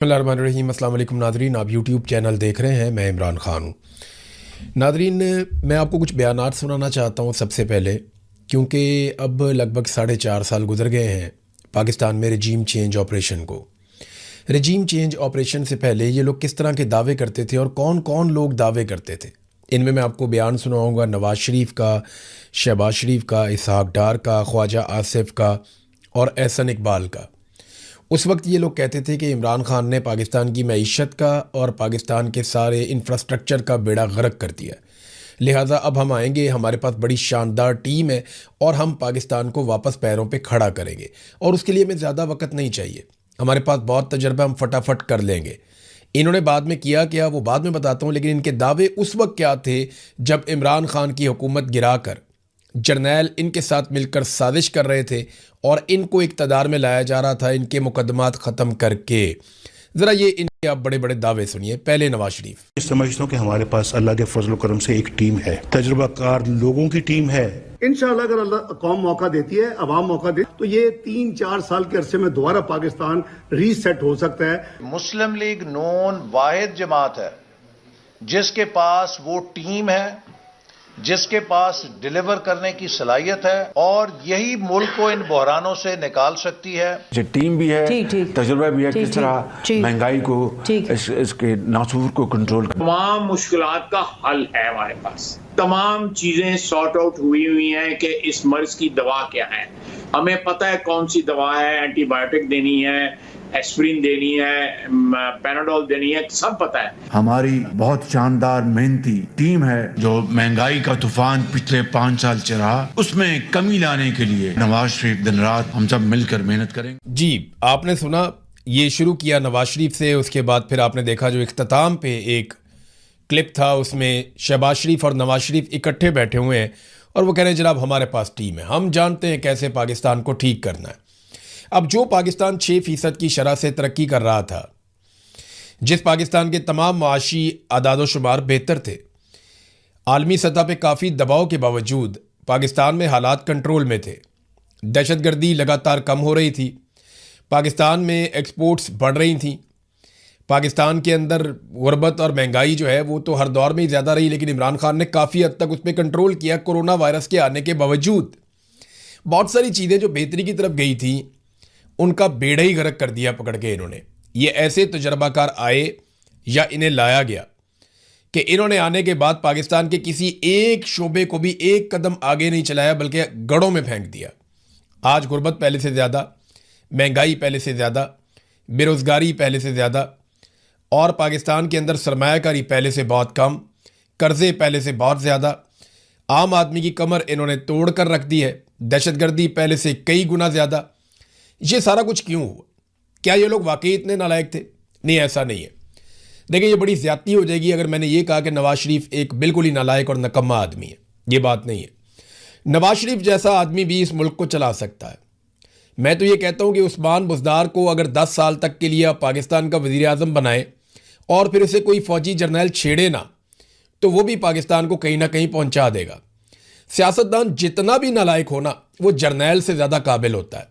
बिस्मिल्लाहिर्रहमानिर्रहीम। अस्सलाम वालेकुम नादरीन, आप यूट्यूब चैनल देख रहे हैं। मैं इमरान ख़ान हूँ। नादरीन, मैं आपको कुछ बयानात सुनाना चाहता हूँ सबसे पहले, क्योंकि अब लगभग 4.5 साल गुजर गए हैं पाकिस्तान में रजीम चेंज ऑपरेशन को। रजीम चेंज ऑपरेशन से पहले ये लोग किस तरह के दावे करते थे और कौन कौन लोग दावे करते थे, इनमें मैं आपको बयान सुनाऊँगा नवाज़ शरीफ का, शहबाज शरीफ का, इसहाक डार का, ख्वाजा आसिफ का और एहसन इकबाल का। उस वक्त ये लोग कहते थे कि इमरान खान ने पाकिस्तान की मईशत का और पाकिस्तान के सारे इंफ्रास्ट्रक्चर का बेड़ा गर्क कर दिया, लिहाजा अब हम आएंगे, हमारे पास बड़ी शानदार टीम है और हम पाकिस्तान को वापस पैरों पे खड़ा करेंगे और उसके लिए हमें ज़्यादा वक्त नहीं चाहिए, हमारे पास बहुत तजर्बा, हम फटाफट कर लेंगे। इन्होंने बाद में किया क्या वो बाद में बताता हूँ, लेकिन इनके दावे उस वक्त क्या थे जब इमरान खान की हुकूमत गिराकर जर्नैल इनके साथ मिलकर साजिश कर रहे थे और इनको इक़्तिदार में लाया जा रहा था, इनके मुकदमात ख़त्म करके। ज़रा ये इनके आप बड़े बड़े दावे सुनिए। पहले नवाज शरीफ। समझता हूँ कि हमारे पास अल्लाह के फजल करम से एक टीम है, तजुर्बाकार लोगों की टीम है। इंशाअल्लाह अगर अल्लाह कौम मौका देती है, अवाम मौका दे, तो ये 3-4 साल के अरसे में दोबारा पाकिस्तान रीसेट हो सकता है। मुस्लिम लीग नून वाहिद जमात है जिसके पास वो टीम है, जिसके पास डिलीवर करने की सलाहियत है और यही मुल्क को इन बहरानों से निकाल सकती है। टीम भी है, तजुर्बा भी है, किस तरह महंगाई को, इसके नासूर को कंट्रोल कर। तमाम मुश्किलात का हल है हमारे पास, तमाम चीजें सॉर्ट आउट हुई हैं कि इस मर्ज की दवा क्या है, हमें पता है कौन सी दवा है, एंटीबायोटिक देनी है, एस्प्रिन देनी है, पैनाडोल देनी है, सब पता है। हमारी बहुत शानदार मेहनती टीम है जो महंगाई का तूफान पिछले 5 साल चला, उसमें कमी लाने के लिए नवाज शरीफ दिन रात हम सब मिलकर मेहनत करेंगे। जी, आपने सुना, ये शुरू किया नवाज शरीफ से, उसके बाद फिर आपने देखा जो इख्तिताम पे एक क्लिप था, उसमें शहबाज शरीफ और नवाज शरीफ इकट्ठे बैठे हुए हैं और वो कह रहे हैं जनाब हमारे पास टीम है, हम जानते हैं कैसे पाकिस्तान को ठीक करना है। अब जो पाकिस्तान 6% की शरह से तरक्की कर रहा था, जिस पाकिस्तान के तमाम माशी आदाद शुमार बेहतर थे, आलमी सतह पे काफ़ी दबाव के बावजूद पाकिस्तान में हालात कंट्रोल में थे, दहशतगर्दी लगातार कम हो रही थी, पाकिस्तान में एक्सपोर्ट्स बढ़ रही थी, पाकिस्तान के अंदर गुर्बत और महंगाई जो है वो तो हर दौर में ही ज़्यादा रही, लेकिन इमरान खान ने काफ़ी हद तक उस पर कंट्रोल किया। कोरोना वायरस के आने के बावजूद बहुत सारी चीज़ें जो बेहतरी की तरफ गई थी उनका बेड़ा ही गर्क कर दिया पकड़ के इन्होंने। ये ऐसे तजर्बाकार आए या इन्हें लाया गया कि इन्होंने आने के बाद पाकिस्तान के किसी एक शोबे को भी एक कदम आगे नहीं चलाया, बल्कि गढ़ों में फेंक दिया। आज गुर्बत पहले से ज़्यादा, महंगाई पहले से ज़्यादा, बेरोज़गारी पहले से ज़्यादा और पाकिस्तान के अंदर सरमायाकारी पहले से बहुत कम, कर्ज़े पहले से बहुत ज़्यादा, आम आदमी की कमर इन्होंने तोड़ कर रख दी है, दहशतगर्दी पहले से कई गुना ज़्यादा। ये सारा कुछ क्यों हुआ? क्या ये लोग वाकई इतने नालायक थे? नहीं, ऐसा नहीं है। देखिए, ये बड़ी ज़्यादती हो जाएगी अगर मैंने ये कहा कि नवाज शरीफ एक बिल्कुल ही नालायक और नकम्मा आदमी है। ये बात नहीं है। नवाज शरीफ जैसा आदमी भी इस मुल्क को चला सकता है। मैं तो ये कहता हूँ कि उस्मान बुज़दार को अगर 10 साल तक के लिए आप पाकिस्तान का वज़ीर आज़म बनाए और फिर उसे कोई फ़ौजी जर्नैल छेड़े ना, तो वो भी पाकिस्तान को कहीं ना कहीं पहुँचा देगा। सियासतदान जितना भी नालायक होना, वो जर्नैल से ज़्यादा काबिल होता है।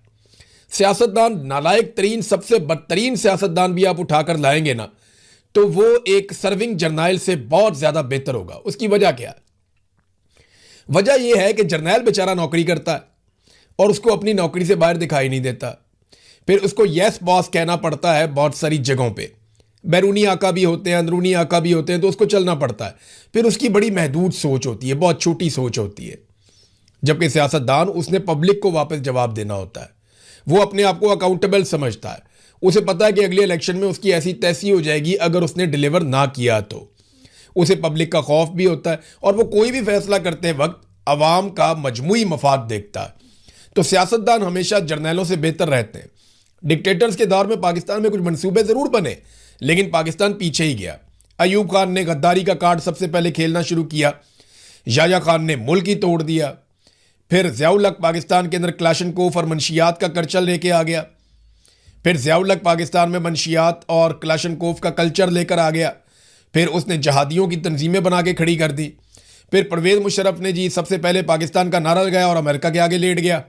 सियासतदान नालायक तरीन, सबसे बदतरीन सियासतदान भी आप उठाकर लाएंगे ना, तो वो एक सर्विंग जर्नैल से बहुत ज़्यादा बेहतर होगा। उसकी वजह क्या है? वजह यह है कि जर्नैल बेचारा नौकरी करता है और उसको अपनी नौकरी से बाहर दिखाई नहीं देता, फिर उसको यस बॉस कहना पड़ता है बहुत सारी जगहों पे। बैरूनी आका भी होते हैं, अंदरूनी आका भी होते हैं, तो उसको चलना पड़ता है। फिर उसकी बड़ी महदूद सोच होती है, बहुत छोटी सोच होती है। जबकि सियासतदान, उसने पब्लिक को वापस जवाब देना होता है, वो अपने आप को अकाउंटेबल समझता है। उसे पता है कि अगले इलेक्शन में उसकी ऐसी तैसी हो जाएगी अगर उसने डिलीवर ना किया तो। उसे पब्लिक का खौफ भी होता है और वो कोई भी फैसला करते वक्त अवाम का मजमूई मफाद देखता है। तो सियासतदान हमेशा जर्नैलों से बेहतर रहते हैं। डिक्टेटर्स के दौर में पाकिस्तान में कुछ मंसूबे ज़रूर बने, लेकिन पाकिस्तान पीछे ही गया। अयूब खान ने गद्दारी का कार्ड सबसे पहले खेलना शुरू किया, याह्या खान ने मुल्क ही तोड़ दिया, फिर ज़ियाउल हक पाकिस्तान के अंदर क्लाशनकोफ और मंशियात का कल्चर लेके आ गया, फिर ज़ियाउल हक पाकिस्तान में मंशियात और क्लाशनकोफ का कल्चर लेकर आ गया, फिर उसने जहादियों की तंजीमें बना के खड़ी कर दी, फिर परवेज़ मुशर्रफ ने जी सबसे पहले पाकिस्तान का नारा लगाया और अमेरिका के आगे लेट गया,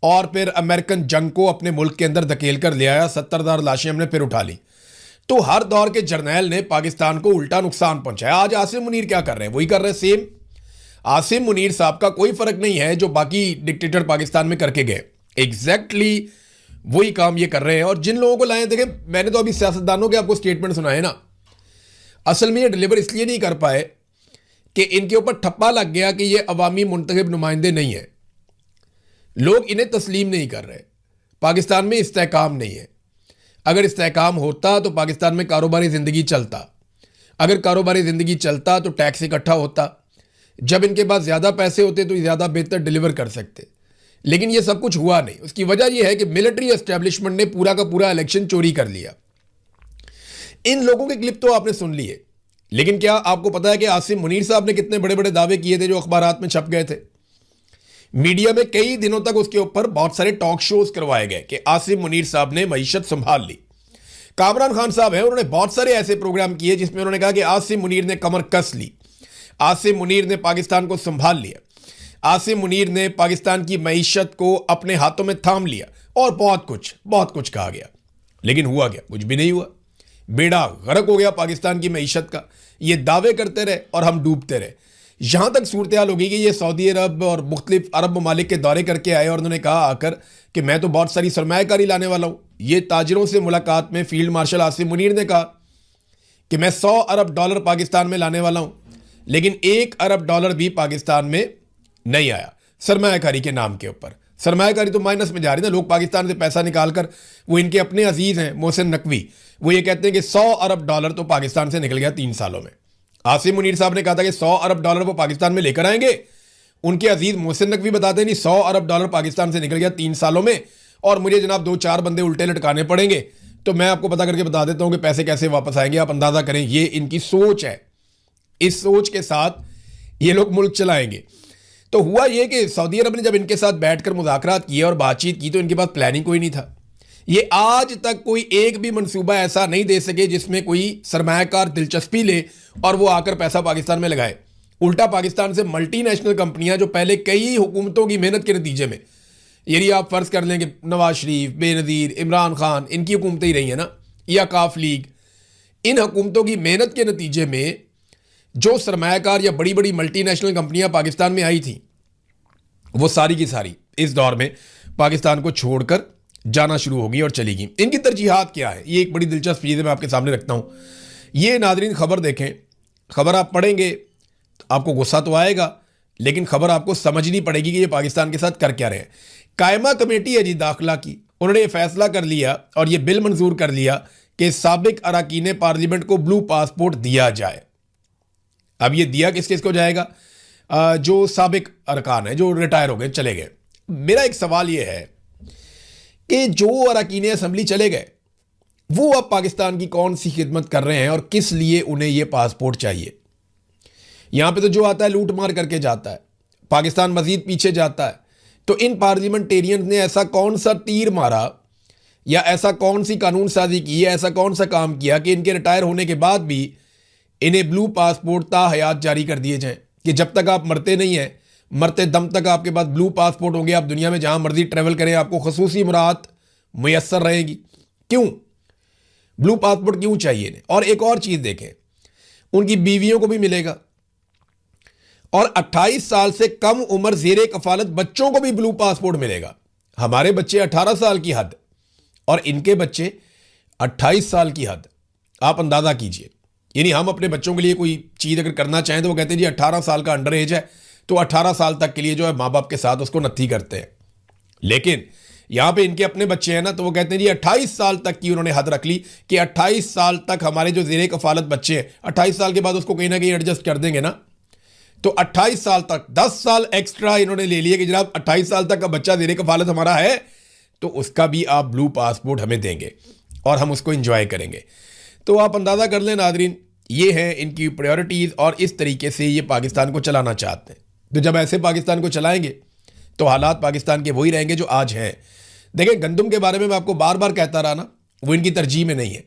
और फिर अमेरिकन जंग को अपने मुल्क के अंदर धकेल कर ले आया। 70,000 लाशें हमने फिर उठा ली। तो हर दौर के जर्नैल ने पाकिस्तान को उल्टा नुकसान पहुंचाया। आज आसिम मुनीर क्या कर रहे हैं? वही कर रहे हैं सेम। आसिम मुनीर साहब का कोई फर्क नहीं है जो बाकी डिक्टेटर पाकिस्तान में करके गए, एग्जैक्टली वही काम ये कर रहे हैं। और जिन लोगों को लाए, देखें मैंने तो अभी सियासतदानों के आपको स्टेटमेंट सुनाए ना, असल में ये डिलीवर इसलिए नहीं कर पाए कि इनके ऊपर ठप्पा लग गया कि ये अवामी मुंतखब नुमाइंदे नहीं है। लोग इन्हें तस्लीम नहीं कर रहे। पाकिस्तान में इस्तेहकाम नहीं है। अगर इस्तेहकाम होता तो पाकिस्तान में कारोबारी ज़िंदगी चलता। अगर कारोबारी ज़िंदगी चलता तो टैक्स इकट्ठा होता। जब इनके पास ज़्यादा पैसे होते तो ज़्यादा बेहतर डिलीवर कर सकते। लेकिन ये सब कुछ हुआ नहीं। उसकी वजह यह है कि मिलिट्री एस्टेब्लिशमेंट ने पूरा का पूरा इलेक्शन चोरी कर लिया। इन लोगों के क्लिप तो आपने सुन लिए, लेकिन क्या आपको पता है कि आसिम मुनीर साहब ने कितने बड़े बड़े दावे किए थे जो अखबारात में छप गए थे? मीडिया में कई दिनों तक उसके ऊपर बहुत सारे टॉक शोज करवाए गए कि आसिम मुनीर साहब ने मईशत संभाल ली। कामरान खान साहब हैं, उन्होंने बहुत सारे ऐसे प्रोग्राम किए जिसमें उन्होंने कहा कि आसिम मुनीर ने कमर कस ली, आसिम मुनीर ने पाकिस्तान को संभाल लिया, आसिम मुनीर ने पाकिस्तान की मईशत को अपने हाथों में थाम लिया, और बहुत कुछ कहा गया। लेकिन हुआ क्या? कुछ भी नहीं हुआ। बेड़ा गर्क हो गया पाकिस्तान की मईशत का। ये दावे करते रहे और हम डूबते रहे। यहां तक सूरत हाल होगी कि ये सऊदी अरब और मुख्तलिफ अरब ममालिक के दौरे करके आए और उन्होंने कहा आकर कि मैं तो बहुत सारी सरमायाकारी लाने वाला हूं। ये ताजिरों से मुलाकात में फील्ड मार्शल आसिम मुनीर ने कहा कि मैं 100 अरब डॉलर पाकिस्तान में लाने वाला हूं, लेकिन 1 अरब डॉलर भी पाकिस्तान में नहीं आया सरमायाकारी के नाम के ऊपर। सरमायाकारी तो माइनस में जा रही है ना। लोग पाकिस्तान से पैसा निकालकर, वो इनके अपने अजीज हैं मोहसिन नकवी, वो ये कहते हैं कि 100 अरब डॉलर तो पाकिस्तान से निकल गया 3 सालों में। आसिम मुनीर साहब ने कहा था कि 100 अरब डॉलर वो पाकिस्तान में लेकर आएंगे। उनके अजीज मोहसिन नकवी बताते हैं नहीं, 100 अरब डॉलर पाकिस्तान से निकल गया 3 सालों में, और मुझे जनाब 2-4 बंदे उल्टे लटकाने पड़ेंगे। तो मैं आपको पता करके बता देता हूं कि पैसे कैसे वापस आएंगे। आप अंदाजा करें, ये इनकी सोच है। इस सोच के साथ ये लोग मुल्क चलाएंगे। तो हुआ ये कि सऊदी अरब ने जब इनके साथ बैठकर मुज़ाकरात किए और बातचीत की तो इनके पास प्लानिंग कोई नहीं था। ये आज तक कोई एक भी मंसूबा ऐसा नहीं दे सके जिसमें कोई सरमायाकार दिलचस्पी ले और वो आकर पैसा पाकिस्तान में लगाए। उल्टा पाकिस्तान से मल्टीनेशनल कंपनियां जो पहले कई हुकूमतों की मेहनत के नतीजे में, यानी आप फर्ज कर लें कि नवाज शरीफ, बेनज़ीर, इमरान खान, इनकी हुकूमतें ही रही हैं ना, या काफ लीग, इन हुकूमतों की मेहनत के नतीजे में जो सरमायाकार या बड़ी बड़ी मल्टीनेशनल कंपनियां पाकिस्तान में आई थी, वो सारी की सारी इस दौर में पाकिस्तान को छोड़कर जाना शुरू होगी और चलेगी। इनकी तरजीहात क्या है, ये एक बड़ी दिलचस्प चीज़ है, मैं आपके सामने रखता हूँ। ये नाजरीन खबर देखें, खबर आप पढ़ेंगे तो आपको गुस्सा तो आएगा, लेकिन खबर आपको समझनी पड़ेगी कि ये पाकिस्तान के साथ कर क्या रहे हैं। कायमा कमेटी है जी दाखिला की, उन्होंने ये फैसला कर लिया और ये बिल मंजूर कर लिया कि साबिक अरकान पार्लियामेंट को ब्लू पासपोर्ट दिया जाए। अब ये दिया किस किस को जाएगा? जो साबिक अरकान है, जो रिटायर हो गए, चले गए। मेरा एक सवाल ये है कि जो अरकान असम्बली चले गए वो अब पाकिस्तान की कौन सी खिदमत कर रहे हैं और किस लिए उन्हें ये पासपोर्ट चाहिए? यहां पे तो जो आता है लूट मार करके जाता है, पाकिस्तान मजीद पीछे जाता है। तो इन पार्लियामेंटेरियंस ने ऐसा कौन सा तीर मारा या ऐसा कौन सी कानून साजी की है, ऐसा कौन सा काम किया कि इनके रिटायर होने के बाद भी इन्हें ब्लू पासपोर्ट ताहयात जारी कर दिए जाएं कि जब तक आप मरते नहीं हैं, मरते दम तक आपके पास ब्लू पासपोर्ट होंगे, आप दुनिया में जहां मर्जी ट्रेवल करें, आपको खसूसी मुराद मुयस्सर रहेगी। क्यों ब्लू पासपोर्ट क्यों चाहिए इन्हें? और एक और चीज देखें, उनकी बीवियों को भी मिलेगा और 28 साल से कम उम्र ज़ेरे कफालत बच्चों को भी ब्लू पासपोर्ट मिलेगा। हमारे बच्चे 18 साल की हद और इनके बच्चे 28 साल की हद। आप अंदाजा कीजिए, यानी हम अपने बच्चों के लिए कोई चीज़ अगर करना चाहें तो वो कहते हैं जी 18 साल का अंडर एज है, तो 18 साल तक के लिए जो है माँ बाप के साथ उसको नत्थी करते हैं। लेकिन यहां पे इनके अपने बच्चे हैं ना, तो वो कहते हैं जी 28 साल तक की उन्होंने हद रख ली कि 28 साल तक हमारे जो ज़ेरे कफालत बच्चे हैं, 28 साल के बाद उसको कहीं ना कहीं एडजस्ट कर देंगे ना, तो 28 साल तक 10 साल एक्स्ट्रा इन्होंने ले लिए कि जनाब 28 साल तक का बच्चा ज़ेरे कफालत हमारा है तो उसका भी आप ब्लू पासपोर्ट हमें देंगे और हम उसको एंजॉय करेंगे। तो आप अंदाज़ा कर लें नादरीन, ये हैं इनकी प्रायोरिटीज़ और इस तरीके से ये पाकिस्तान को चलाना चाहते हैं। तो जब ऐसे पाकिस्तान को चलाएंगे तो हालात पाकिस्तान के वही रहेंगे जो आज हैं। देखिए, गंदम के बारे में मैं आपको बार बार कहता रहा ना, वो इनकी तरजीह में नहीं है।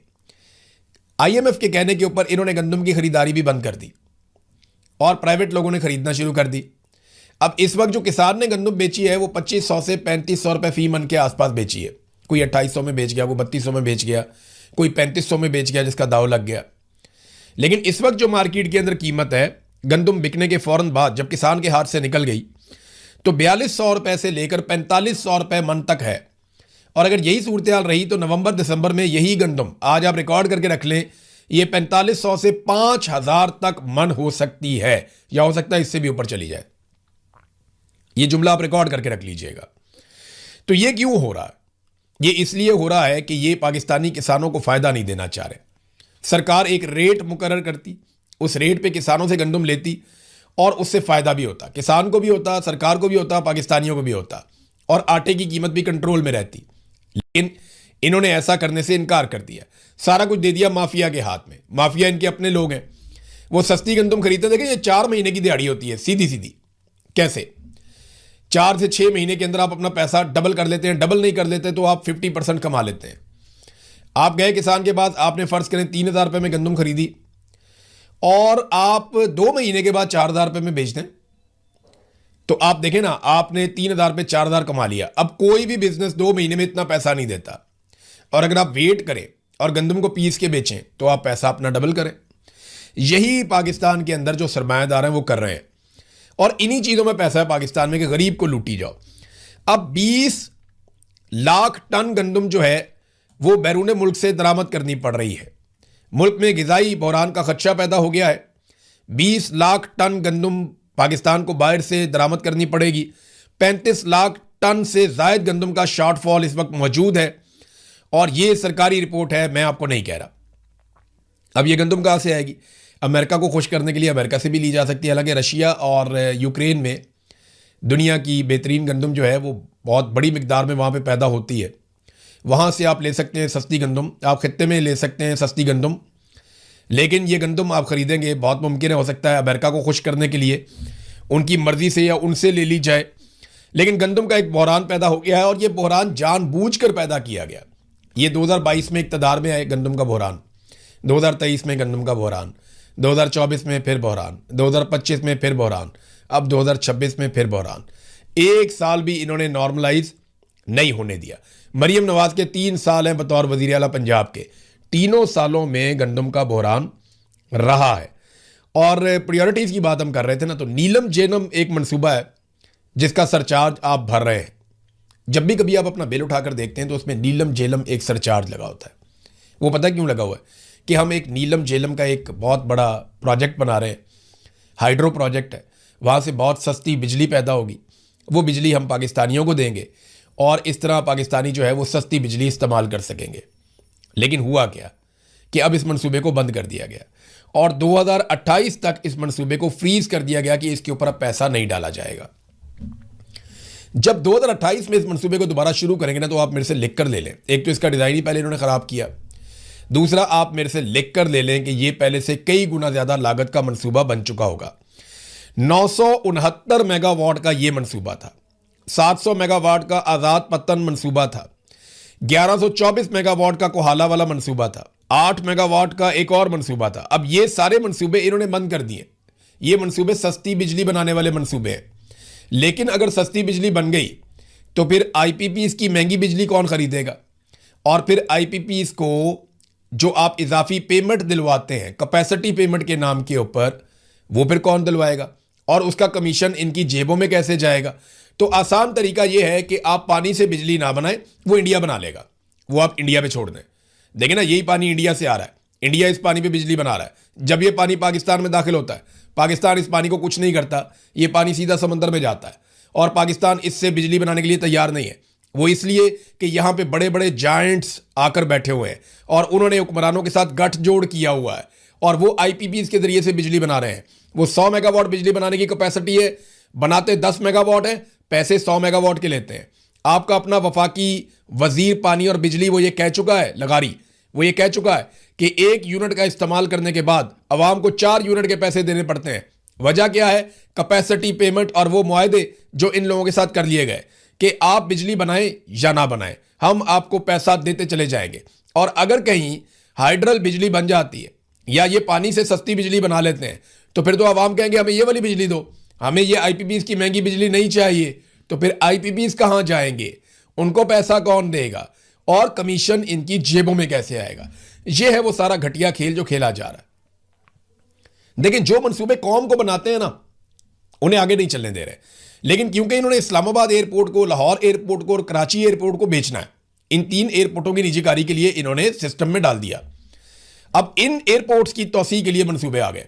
IMF के कहने के ऊपर इन्होंने गंदम की खरीदारी भी बंद कर दी और प्राइवेट लोगों ने खरीदना शुरू कर दी। अब इस वक्त जो किसान ने गंदम बेची है वो 2500 से 3500 रुपये फी मन के आसपास बेची है। कोई 2800 में बेच गया, कोई 3200 में बेच गया, कोई 3500 में बेच गया जिसका दाव लग गया। लेकिन इस वक्त जो मार्केट के अंदर कीमत है गंदम बिकने के फौरन बाद जब किसान के हाथ से निकल गई तो 4200 रुपए से लेकर 4500 रुपए मन तक है। और अगर यही सूरत हाल रही तो नवंबर दिसंबर में यही गंदम आज आप रिकॉर्ड करके रख लें, ये 4500 से 5000 तक मन हो सकती है, या हो सकता है इससे भी ऊपर चली जाए। ये जुमला आप रिकॉर्ड करके रख लीजिएगा। तो ये क्यों हो रहा है? ये इसलिए हो रहा है कि ये पाकिस्तानी किसानों को फायदा नहीं देना चाह रहे। सरकार एक रेट मुकर्रर करती, उस रेट पे किसानों से गंदम लेती और उससे फायदा भी होता, किसान को भी होता, सरकार को भी होता, पाकिस्तानियों को भी होता, और आटे की कीमत भी कंट्रोल में रहती। लेकिन इन्होंने ऐसा करने से इनकार कर दिया, सारा कुछ दे दिया माफिया के हाथ में। माफिया इनके अपने लोग हैं, वो सस्ती गंदम खरीदते। देखें ये 4 महीने की दिहाड़ी होती है, सीधी सीधी। कैसे 4 से 6 महीने के अंदर आप अपना पैसा डबल कर लेते हैं। डबल नहीं कर लेते तो आप 50% कमा लेते हैं। आप गए किसान के पास, आपने फर्ज करें 3000 रुपये में गंदम खरीदी और आप 2 महीने के बाद 4000 रुपये में बेच दें, तो आप देखें ना, आपने 3000 पे 4000 कमा लिया। अब कोई भी बिजनेस 2 महीने में इतना पैसा नहीं देता, और अगर आप वेट करें और गंदम को पीस के बेचें तो आप पैसा अपना डबल करें। यही पाकिस्तान के अंदर जो सरमायादार हैं वो कर रहे हैं, और इन्हीं चीज़ों में पैसा है पाकिस्तान में कि गरीब को लूटी जाओ। अब 20 लाख टन गंदम जो है वो बैरून मुल्क से दरामद करनी पड़ रही है। मुल्क में ग़िज़ाई बहरान का खदशा पैदा हो गया है। 20 लाख टन गंदम पाकिस्तान को बाहर से दरामद करनी पड़ेगी। 35 लाख टन से ज़ायद गंदम का शॉर्टफॉल इस वक्त मौजूद है, और ये सरकारी रिपोर्ट है, मैं आपको नहीं कह रहा। अब ये गंदम कहाँ से आएगी? अमेरिका को खुश करने के लिए अमेरिका से भी ली जा सकती है। हालांकि रशिया और यूक्रेन में दुनिया की बेहतरीन गंदम जो है वो बहुत बड़ी मिकदार में वहाँ पे पैदा होती है। वहाँ से आप ले सकते हैं सस्ती गंदम, आप खित्ते में ले सकते हैं सस्ती गंदम। लेकिन ये गंदम आप ख़रीदेंगे, बहुत मुमकिन है, हो सकता है अमेरिका को खुश करने के लिए उनकी मर्ज़ी से या उनसे ले ली जाए। लेकिन गंदम का एक बहरान पैदा हो गया है, और ये बहरान जानबूझकर पैदा किया गया। ये 2022 में इक़्तिदार में आए गंदम का बहरान, 2023 में गंदम का बहरान, 2024 में फिर बहरान, 2025 में फिर बहरान, अब 2026 में फिर बहरान। 1 साल भी इन्होंने नॉर्मलाइज नहीं होने दिया। मरीम नवाज के 3 साल हैं बतौर वज़ीर आला पंजाब के, तीनों सालों में गंदम का बहरान रहा है। और प्रायोरिटीज़ की बात हम कर रहे थे ना, तो नीलम जेनम एक मंसूबा है जिसका सरचार्ज आप भर रहे हैं। जब भी कभी आप अपना बिल उठाकर देखते हैं तो उसमें नीलम जेलम एक सरचार्ज लगा होता है। वो पता क्यों लगा हुआ है? कि हम एक नीलम जेलम का एक बहुत बड़ा प्रोजेक्ट बना रहे हैं, हाइड्रो प्रोजेक्ट है, वहाँ से बहुत सस्ती बिजली पैदा होगी, वो बिजली हम पाकिस्तानियों को देंगे, और इस तरह पाकिस्तानी जो है वो सस्ती बिजली इस्तेमाल कर सकेंगे। लेकिन हुआ क्या कि अब इस मंसूबे को बंद कर दिया गया, और 2028 तक इस मंसूबे को फ्रीज कर दिया गया कि इसके ऊपर अब पैसा नहीं डाला जाएगा। जब 2028 में इस मंसूबे को दोबारा शुरू करेंगे ना, तो आप मेरे से लिख कर ले लें। एक तो इसका डिज़ाइन ही पहले इन्होंने ख़राब किया, दूसरा आप मेरे से लिख कर ले लें कि ये पहले से कई गुना ज़्यादा लागत का मंसूबा बन चुका होगा। 969 मेगावाट का ये मंसूबा था, 700 मेगावाट का आज़ाद पत्तन मंसूबा था, 1124 मेगावाट का कोहाला वाला मंसूबा था, 8 मेगावाट का एक और मंसूबा था। अब ये सारे मंसूबे इन्होंने बंद कर दिए। ये मंसूबे सस्ती बिजली बनाने वाले मंसूबे हैं। लेकिन अगर सस्ती बिजली बन गई तो फिर आईपीपीज़ की महंगी बिजली कौन खरीदेगा? और फिर आईपीपीज़ को जो आप इजाफी पेमेंट दिलवाते हैं कैपेसिटी पेमेंट के नाम के ऊपर, वो फिर कौन दिलवाएगा? और उसका कमीशन इनकी जेबों में कैसे जाएगा? तो आसान तरीका यह है कि आप पानी से बिजली ना बनाएं, वो इंडिया बना लेगा, वो आप इंडिया पे छोड़ दें। देखिए ना, यही पानी इंडिया से आ रहा है, इंडिया इस पानी पे बिजली बना रहा है। जब ये पानी पाकिस्तान में दाखिल होता है, पाकिस्तान इस पानी को कुछ नहीं करता, ये पानी सीधा समंदर में जाता है, और पाकिस्तान इससे बिजली बनाने के लिए तैयार नहीं है। वो इसलिए कि यहाँ पे बड़े बड़े जायंट्स आकर बैठे हुए हैं, और उन्होंने हुक्मरानों के साथ गठजोड़ किया हुआ है, और वो आईपीपीज़ के जरिए से बिजली बना रहे हैं। वो 100 मेगावाट बिजली बनाने की कैपेसिटी है, बनाते 10 मेगावाट है, पैसे 100 मेगावाट के लेते हैं। आपका अपना वफाकी वजीर पानी और बिजली वो ये कह चुका है, लगारी, वो ये कह चुका है कि 1 यूनिट का इस्तेमाल करने के बाद अवाम को 4 यूनिट के पैसे देने पड़ते हैं। वजह क्या है? कैपेसिटी पेमेंट और वो मुआहदे जो इन लोगों के साथ कर लिए गए कि आप बिजली बनाएं या ना बनाएं, हम आपको पैसा देते चले जाएंगे। और अगर कहीं हाइड्रल बिजली बन जाती है या ये पानी से सस्ती बिजली बना लेते हैं, तो फिर तो आवाम कहेंगे हमें ये वाली बिजली दो, हमें ये आईपीपीज़ की महंगी बिजली नहीं चाहिए। तो फिर आईपीपीज़ कहाँ जाएंगे? उनको पैसा कौन देगा? और कमीशन इनकी जेबों में कैसे आएगा। यह है वो सारा घटिया खेल जो खेला जा रहा है। लेकिन जो मंसूबे कौम को बनाते हैं ना, उन्हें आगे नहीं चलने दे रहे। लेकिन क्योंकि इन्होंने इस्लामाबाद एयरपोर्ट को, लाहौर एयरपोर्ट को और कराची एयरपोर्ट को बेचना है, इन 3 एयरपोर्टों की निजीकारी के लिए इन्होंने सिस्टम में डाल दिया। अब इन एयरपोर्ट्स की तौसीह के लिए मंसूबे आ गए,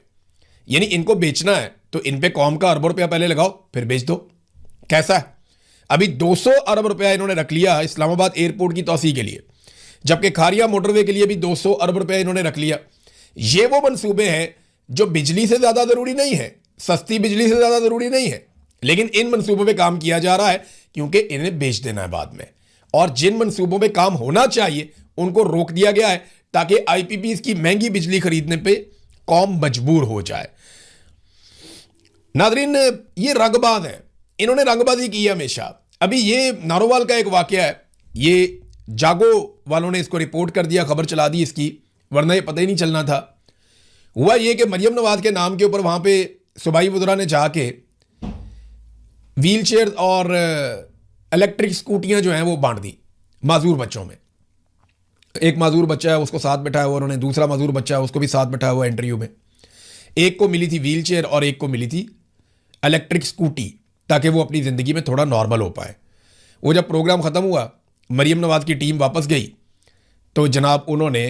यानी इनको बेचना है तो इन पे कौम का अरबों रुपया पहले लगाओ फिर बेच दो। कैसा है? अभी 200 अरब रुपया इन्होंने रख लिया इस्लामाबाद एयरपोर्ट की तौसीह के लिए, जबकि खारिया मोटरवे के लिए भी 200 अरब रुपया इन्होंने रख लिया। ये वो मंसूबे हैं जो बिजली से ज्यादा जरूरी नहीं है, सस्ती बिजली से ज्यादा जरूरी नहीं है, लेकिन इन मंसूबों पे काम किया जा रहा है क्योंकि इन्हें बेच देना है बाद में। और जिन मंसूबों पे काम होना चाहिए उनको रोक दिया गया है ताकि आईपीपीज की महंगी बिजली खरीदने पे कौम मजबूर हो जाए। नादरीन, ये रंगबाज है, इन्होंने रंगबाजी की है हमेशा। अभी ये नारोवाल का एक वाकया है, ये जागो वालों ने इसको रिपोर्ट कर दिया, खबर चला दी इसकी, वरना ये पता ही नहीं चलना था। हुआ ये कि मरियम नवाज के नाम के ऊपर वहां पे सूबाई वज़रा ने जाके व्हील चेयर और इलेक्ट्रिक स्कूटियां जो हैं वो बांट दी माजूर बच्चों में। एक माजूर बच्चा है उसको साथ बैठाया हुआ उन्होंने, दूसरा माजूर बच्चा है उसको भी साथ बैठाया हुआ इंटरव्यू में। एक को मिली थी व्हील चेयर और एक को मिली थी इलेक्ट्रिक स्कूटी, ताकि वो अपनी ज़िंदगी में थोड़ा नॉर्मल हो पाए। वो जब प्रोग्राम ख़त्म हुआ, मरियम नवाज की टीम वापस गई तो जनाब उन्होंने,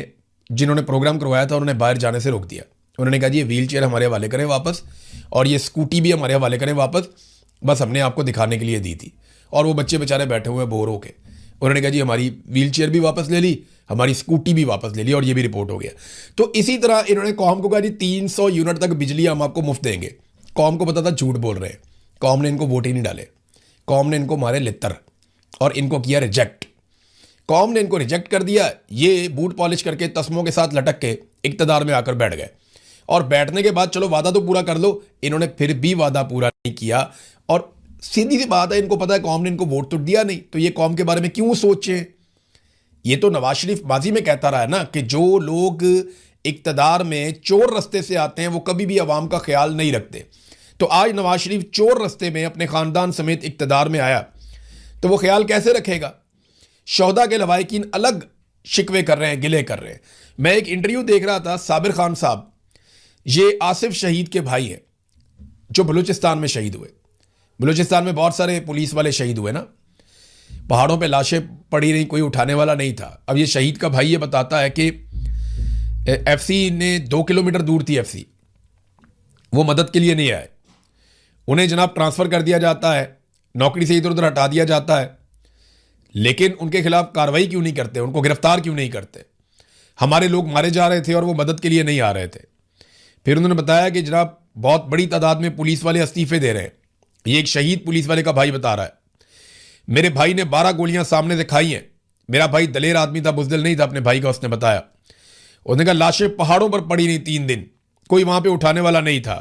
जिन्होंने प्रोग्राम करवाया था, उन्होंने बाहर जाने से रोक दिया। उन्होंने कहा जी ये व्हील चेयर हमारे हवाले करें वापस और ये स्कूटी भी हमारे हवाले करें वापस, बस हमने आपको दिखाने के लिए दी थी। और वो बच्चे बेचारे बैठे हुए हैं बोर होके। उन्होंने कहा जी हमारी व्हील चेयर भी वापस ले ली, हमारी स्कूटी भी वापस ले ली और ये भी रिपोर्ट हो गया। तो इसी तरह इन्होंने कौम को कहा जी 300 यूनिट तक बिजली हम आपको मुफ्त देंगे। कौम को पता था झूठ बोल रहे हैं, कौम ने इनको वोट ही नहीं डाले, कौम ने इनको मारे लित्तर और इनको किया रिजेक्ट। कौम ने इनको रिजेक्ट कर दिया। ये बूट पॉलिश करके तस्मों के साथ लटक के इक्तदार में आकर बैठ गए और बैठने के बाद चलो वादा तो पूरा कर लो, इन्होंने फिर भी वादा पूरा नहीं किया। और सीधी सी बात है, इनको पता है कौम ने इनको वोट तो दिया नहीं, तो ये कौम के बारे में क्यों सोचें। ये तो नवाज शरीफ माजी में कहता रहा है ना कि जो लोग इक्तदार में चोर रास्ते से आते हैं वो कभी भी अवाम का ख्याल नहीं रखते। तो आज नवाज शरीफ चोर रास्ते में अपने खानदान समेत इक्तदार में आया तो वो ख्याल कैसे रखेगा। शोहदा के लवाहिकीन अलग शिकवे कर रहे हैं, गिले कर रहे हैं। मैं एक इंटरव्यू देख रहा था, साबिर खान साहब, ये आसिफ शहीद के भाई हैं जो बलूचिस्तान में शहीद हुए। बलूचिस्तान में बहुत सारे पुलिस वाले शहीद हुए ना, पहाड़ों पे लाशें पड़ी रही, कोई उठाने वाला नहीं था। अब ये शहीद का भाई ये बताता है कि एफसी ने 2 किलोमीटर दूर थी एफसी, वो मदद के लिए नहीं आए, उन्हें जनाब ट्रांसफ़र कर दिया जाता है, नौकरी से इधर उधर हटा दिया जाता है, लेकिन उनके खिलाफ कार्रवाई क्यों नहीं करते, उनको गिरफ्तार क्यों नहीं करते। हमारे लोग मारे जा रहे थे और वो मदद के लिए नहीं आ रहे थे। फिर उन्होंने बताया कि जनाब बहुत बड़ी तादाद में पुलिस वाले इस्तीफे दे रहे हैं। ये एक शहीद पुलिस वाले का भाई बता रहा है, मेरे भाई ने 12 गोलियां सामने से खाई हैं। मेरा भाई दलेर आदमी था, बुज़दिल नहीं था अपने भाई का। उसने बताया, उसने कहा लाशें पहाड़ों पर पड़ी नहीं 3 दिन, कोई वहां पे उठाने वाला नहीं था,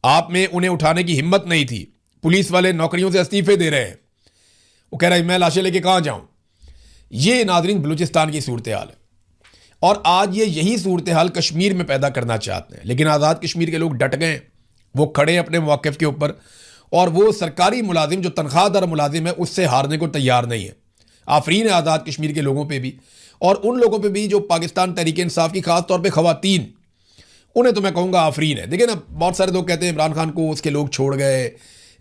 आप में उन्हें उठाने की हिम्मत नहीं थी, पुलिस वाले नौकरियों से इस्तीफे दे रहे हैं। वो कह रहा है मैं लाशें लेके कहाँ जाऊं। ये नाज़रीन बलूचिस्तान की सूरत हाल है और आज ये यही सूरत हाल कश्मीर में पैदा करना चाहते हैं, लेकिन आज़ाद कश्मीर के लोग डट गए, वो खड़े हैं अपने मौक़िफ़ के ऊपर और वो सरकारी मुलाजिम जो तनख्वाहदार मुलाजिम है उससे हारने को तैयार नहीं है। आफरीन है आज़ाद कश्मीर के लोगों पे भी और उन लोगों पे भी जो पाकिस्तान तहरीक इंसाफ की खास तौर पे ख़वातीन, उन्हें तो मैं कहूँगा आफरीन है। देखिए ना, बहुत सारे लोग कहते हैं इमरान खान को उसके लोग छोड़ गए,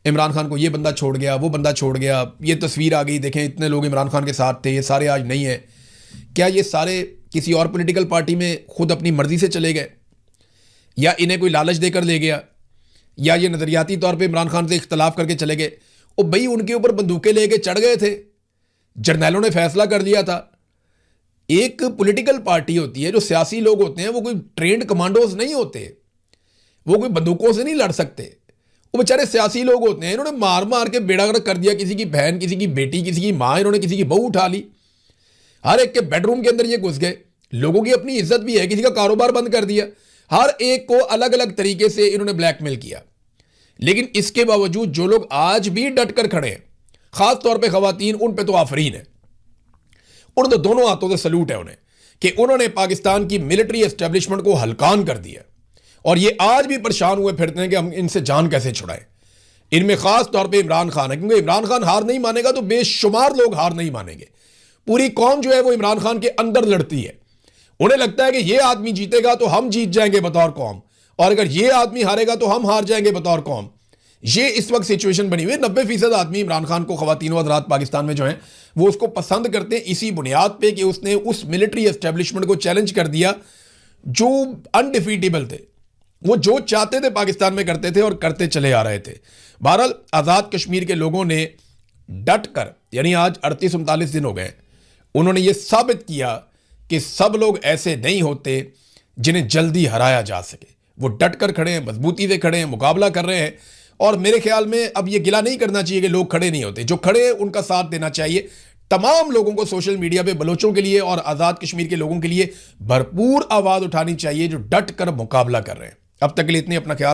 इमरान खान को ये बंदा छोड़ गया, वो बंदा छोड़ गया, ये तस्वीर आ गई, देखें इतने लोग इमरान खान के साथ थे, ये सारे आज नहीं है। क्या ये सारे किसी और पॉलिटिकल पार्टी में खुद अपनी मर्जी से चले गए या इन्हें कोई लालच देकर ले गया या ये नज़रियाती तौर पे इमरान खान से इख्तलाफ करके चले गए। और भाई उनके ऊपर बंदूकें लेके चढ़ गए थे, जर्नैलों ने फैसला कर दिया था। एक पॉलिटिकल पार्टी होती है, जो सियासी लोग होते हैं वो कोई ट्रेंड कमांडोज नहीं होते, वो कोई बंदूकों से नहीं लड़ सकते, वो बेचारे सियासी लोग होते हैं। इन्होंने मार मार के बेड़ा गर्क कर दिया, किसी की बहन, किसी की बेटी, किसी की माँ, इन्होंने किसी की बहू उठा ली, हर एक के बेडरूम के अंदर ये घुस गए। लोगों की अपनी इज्जत भी है, किसी का कारोबार बंद कर दिया, हर एक को अलग अलग तरीके से इन्होंने ब्लैकमेल किया। लेकिन इसके बावजूद जो लोग आज भी डट कर खड़े हैं, खास तौर पे खवातीन, उन पे तो आफरीन है, उन तो दोनों हाथों से सल्यूट है उन्हें कि उन्होंने पाकिस्तान की मिलिट्री एस्टेब्लिशमेंट को हलकान कर दिया और ये आज भी परेशान हुए फिरते हैं कि हम इनसे जान कैसे छुड़ाएं। इनमें खास तौर पे इमरान खान है, क्योंकि इमरान खान हार नहीं मानेगा तो बेशुमार लोग हार नहीं मानेंगे। पूरी कौम जो है वो इमरान खान के अंदर लड़ती है। उन्हें लगता है कि ये आदमी जीतेगा तो हम जीत जाएंगे बतौर कौम, और अगर ये आदमी हारेगा तो हम हार जाएंगे बतौर कौम। ये इस वक्त सिचुएशन बनी हुई है। 90% आदमी इमरान खान को, खवातीन व हज़रात पाकिस्तान में जो हैं वो उसको पसंद करते हैं इसी बुनियाद पे कि उसने उस मिलिट्री एस्टेब्लिशमेंट को चैलेंज कर दिया जो अनडिफीटेबल थे। वो जो चाहते थे पाकिस्तान में करते थे और करते चले आ रहे थे। बहरहाल आज़ाद कश्मीर के लोगों ने डट कर, यानी आज 38-39 दिन हो गए, उन्होंने ये साबित किया कि सब लोग ऐसे नहीं होते जिन्हें जल्दी हराया जा सके। वो डट कर खड़े हैं, मजबूती से खड़े हैं, मुकाबला कर रहे हैं। और मेरे ख्याल में अब ये गिला नहीं करना चाहिए कि लोग खड़े नहीं होते। जो खड़े हैं उनका साथ देना चाहिए। तमाम लोगों को सोशल मीडिया पे बलोचों के लिए और आज़ाद कश्मीर के लोगों के लिए भरपूर आवाज़ उठानी चाहिए जो डट कर मुकाबला कर रहे हैं। अब तक के लिए इतने, अपना ख्याल